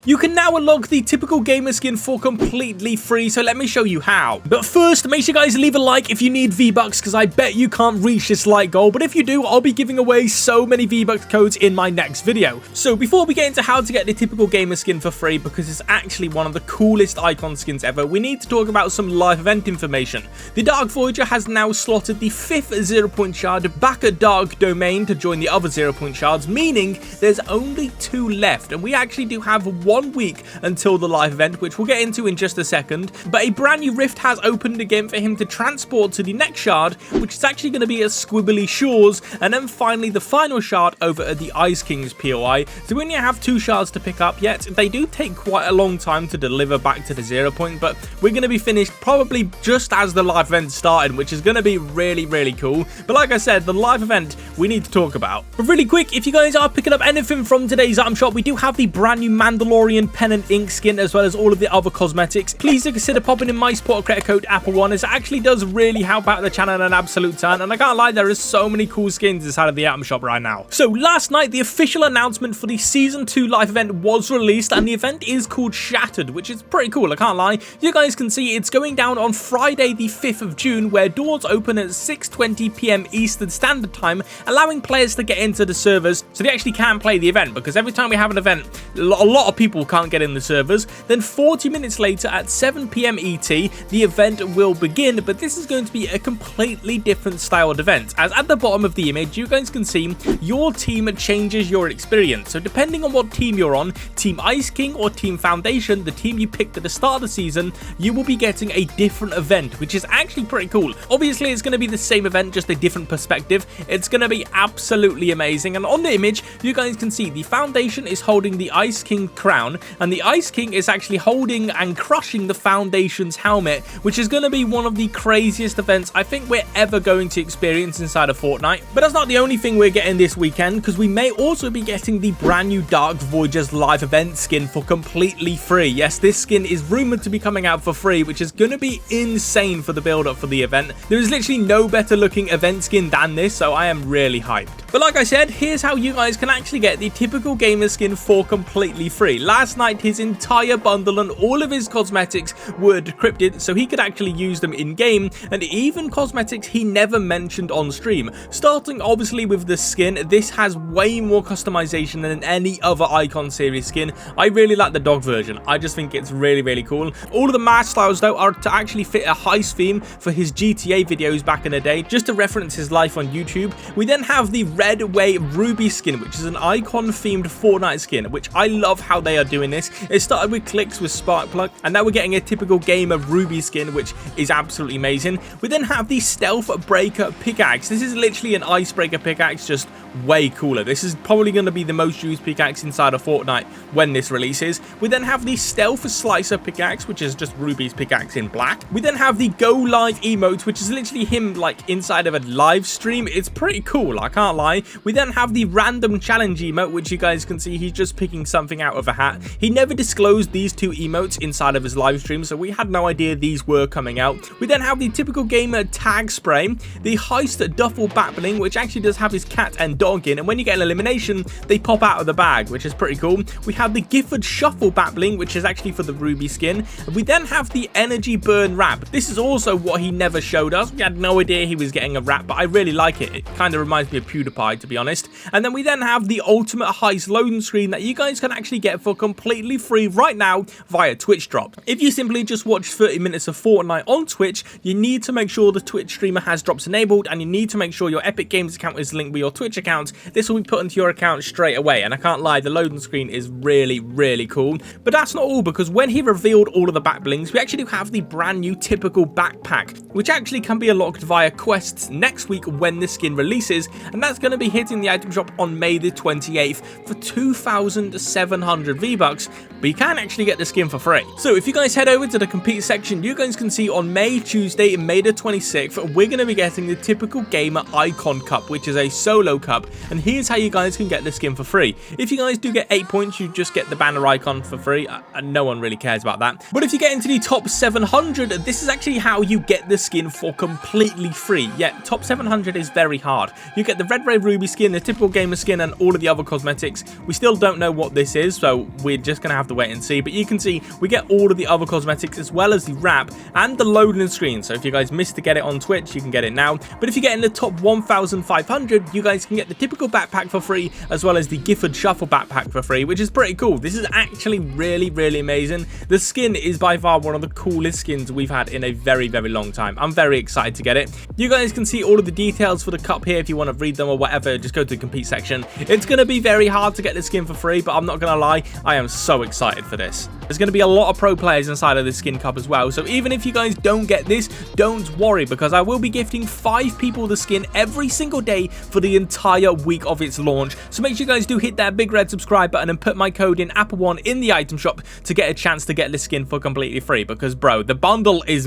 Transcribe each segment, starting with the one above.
You can now unlock the typical gamer skin for completely free, so let me show you how. But first, make sure you guys leave a like if you need V-Bucks, because I bet you can't reach this like goal, but if you do, I'll be giving away so many V-Bucks codes in my next video. So before we get into how to get the typical gamer skin for free, because it's actually one of the coolest icon skins ever, we need to talk about some live event information. The Dark Voyager has now slotted the 5th 0 point shard back at Dark Domain to join the other 0 point shards, meaning there's only 2 left, and we actually do have 1 week until the live event, which we'll get into in just a second. But a brand new rift has opened again for him to transport to the next shard, which is actually going to be at Squibbly Shores, and then finally the final shard over at the Ice King's POI. So we only have 2 shards to pick up yet. They do take quite a long time to deliver back to the 0 point, but we're going to be finished probably just as the live event started, which is going to be really cool. But like I said, the live event we need to talk about. But really quick, if you guys are picking up anything from today's item shop, we do have the brand new Mandalorian pen and ink skin, as well as all of the other cosmetics. Please do consider popping in my supporter credit code XApplezz, as it actually does really help out the channel an absolute ton, and I can't lie, there is so many cool skins inside of the item shop right now. So last night, the official announcement for the Season 2 live event was released, and the event is called Shattered, which is pretty cool, I can't lie. You guys can see it's going down on Friday the 5th of June, where doors open at 6:20 PM Eastern Standard Time, allowing players to get into the servers so they actually can play the event, because every time we have an event, a lot of people can't get in the servers. Then 40 minutes later at 7 PM ET, the event will begin, but this is going to be a completely different styled event, as at the bottom of the image, you guys can see your team changes your experience. So depending on what team you're on, Team Ice King or Team Foundation, the team you picked at the start of the season, you will be getting a different event, which is actually pretty cool. Obviously, it's going to be the same event, just a different perspective. It's going to be absolutely amazing, and on the image, you guys can see the Foundation is holding the Ice King crown, and the Ice King is actually holding and crushing the Foundation's helmet, which is going to be one of the craziest events I think we're ever going to experience inside of Fortnite. But that's not the only thing we're getting this weekend, because we may also be getting the brand new Dark Voyager's live event skin for completely free. Yes, this skin is rumored to be coming out for free, which is going to be insane for the build-up for the event. There is literally no better looking event skin than this, so I am really hyped. But like I said, here's how you guys can actually get the typical gamer skin for completely free. Last night, his entire bundle and all of his cosmetics were decrypted, so he could actually use them in-game, and even cosmetics he never mentioned on stream. Starting obviously with the skin, this has way more customization than any other Icon series skin. I really like the dog version. I just think it's really cool. All of the mask styles though are to actually fit a heist theme for his GTA videos back in the day, just to reference his life on YouTube. We then have the Red Way Ruby skin, which is an Icon themed Fortnite skin, which I love how they are doing this. It started with clicks with Sparkplug, and now we're getting a typical gamer Ruby skin, which is absolutely amazing. We then have the Stealth Breaker pickaxe. This is literally an icebreaker pickaxe, just way cooler. This is probably going to be the most used pickaxe inside of Fortnite when this releases. We then have the Stealth Slicer pickaxe, which is just Ruby's pickaxe in black. We then have the Go Live emote, which is literally him like inside of a live stream. It's pretty cool, I can't lie. We then have the Random Challenge emote, which you guys can see he's just picking something out of a hat. He never disclosed these 2 emotes inside of his live stream, so we had no idea these were coming out. We then have the typical gamer tag spray, the Heist Duffel Battling, which actually does have his cat and dog in, and when you get an elimination, they pop out of the bag, which is pretty cool. We have the Gifford Shuffle Battling, which is actually for the Ruby skin. We then have the Energy Burn Wrap. This is also what he never showed us. We had no idea he was getting a wrap, but I really like it. It kind of reminds me of PewDiePie, to be honest. And then we then have the Ultimate Heist loading screen that you guys can actually get for completely free right now via Twitch Drop. If you simply just watch 30 minutes of Fortnite on Twitch, you need to make sure the Twitch streamer has drops enabled, and you need to make sure your Epic Games account is linked with your Twitch account. This will be put into your account straight away, and I can't lie, the loading screen is really cool. But that's not all, because when he revealed all of the back blings, we actually have the brand new typical backpack, which actually can be unlocked via quests next week when the skin releases, and that's going to be hitting the item shop on May the 28th for 2,700 V-Bucks, but you can actually get the skin for free. So if you guys head over to the compete section, you guys can see on Tuesday, May the 26th, we're going to be getting the typical gamer Icon Cup, which is a solo cup, and here's how you guys can get the skin for free. If you guys do get 8 points, you just get the banner icon for free, and no one really cares about that. But if you get into the top 700, this is actually how you get the skin for completely free. Yeah, top 700 is very hard. You get the Red Ray Ruby skin, the typical gamer skin, and all of the other cosmetics. We still don't know what this is, so we're just going to have to wait and see. But you can see we get all of the other cosmetics as well as the wrap and the loading screen. So if you guys missed to get it on Twitch, you can get it now. But if you get in the top 1,500, you guys can get the typical backpack for free as well as the Gifford Shuffle backpack for free, which is pretty cool. This is actually really, really amazing. The skin is by far one of the coolest skins we've had in a very, very long time. I'm very excited to get it. You guys can see all of the details for the cup here if you want to read them or whatever. Just go to the compete section. It's going to be very hard to get the skin for free, but I'm not going to lie, I am so excited for this. There's going to be a lot of pro players inside of this skin cup as well, so even if you guys don't get this, don't worry, because I will be gifting 5 people the skin every single day for the entire week of its launch. So make sure you guys do hit that big red subscribe button and put my code in Apple1 in the item shop to get a chance to get this skin for completely free, because bro, the bundle is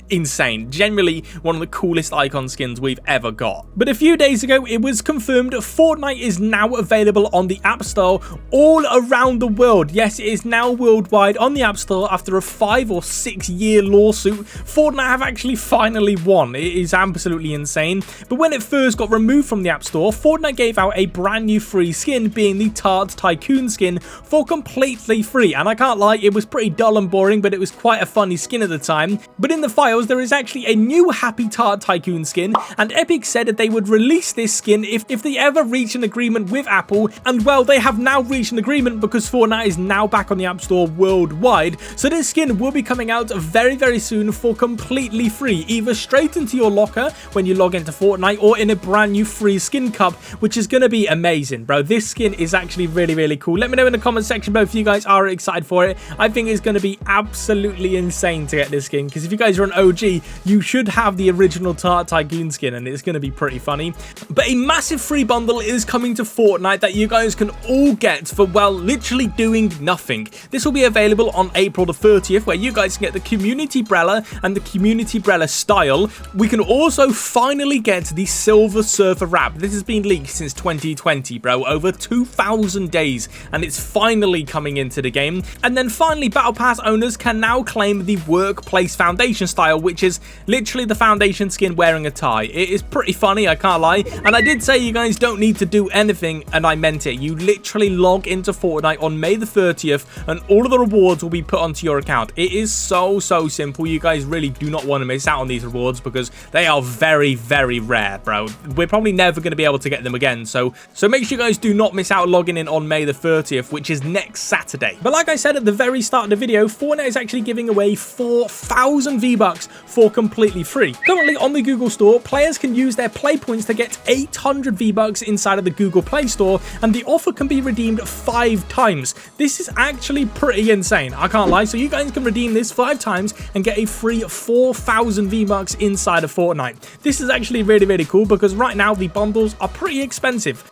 insane. Generally one of the coolest icon skins we've ever got. But a few days ago it was confirmed Fortnite is now available on the App Store all around the world. Yes, it is now worldwide on the App Store after a 5 or 6 year lawsuit. Fortnite have actually finally won. It is absolutely insane. But when it first got removed from the App Store, Fortnite gave out a brand new free skin, being the Tart Tycoon skin, for completely free. And I can't lie, it was pretty dull and boring, but it was quite a funny skin at the time. But in the files, there is actually a new Happy Tart Tycoon skin, and Epic said that they would release this skin if they ever reach an agreement with Apple. And well, they have now reached an agreement, because Fortnite is now back on the App Store worldwide. So this skin will be coming out very, very soon for completely free, either straight into your locker when you log into Fortnite or in a brand new free skin cup, which is going to be amazing, bro. This skin is actually really, really cool. Let me know in the comment section below if you guys are excited for it. I think it's going to be absolutely insane to get this skin, because if you guys are an OG, you should have the original Tart Tycoon skin, and it's going to be pretty funny. But a massive free bundle is coming to Fortnite that you guys can all get for, well, literally doing nothing. This will be available on April the 30th, where you guys can get the Community Brella and the Community Brella style. We can also finally get the Silver Surfer wrap. This has been leaked since 2020, bro, over 2,000 days, and it's finally coming into the game. And then finally, Battle Pass owners can now claim the Workplace Foundation style, which is literally the foundation skin wearing a tie. It is pretty funny, I can't lie. And I did say you guys don't need to do anything, and I meant it. You literally log into Fortnite on May the 30th, and all of the rewards will be put onto your account. It is so simple. You guys really do not want to miss out on these rewards, because they are very, very rare, bro. We're probably never going to be able to get them again, so make sure you guys do not miss out logging in on May the 30th, which is next Saturday. But like I said at the very start of the video, Fortnite is actually giving away 4,000 V-Bucks for completely free. Currently on the Google Store, players can use their play points to get 800 V-Bucks inside of the Google Play Store, and the offer can be redeemed 5 times. This is actually pretty insane, I can't lie. So you guys can redeem this 5 times and get a free 4,000 V-Bucks inside of Fortnite. This is actually really, really cool, because right now the bundles are pretty expensive.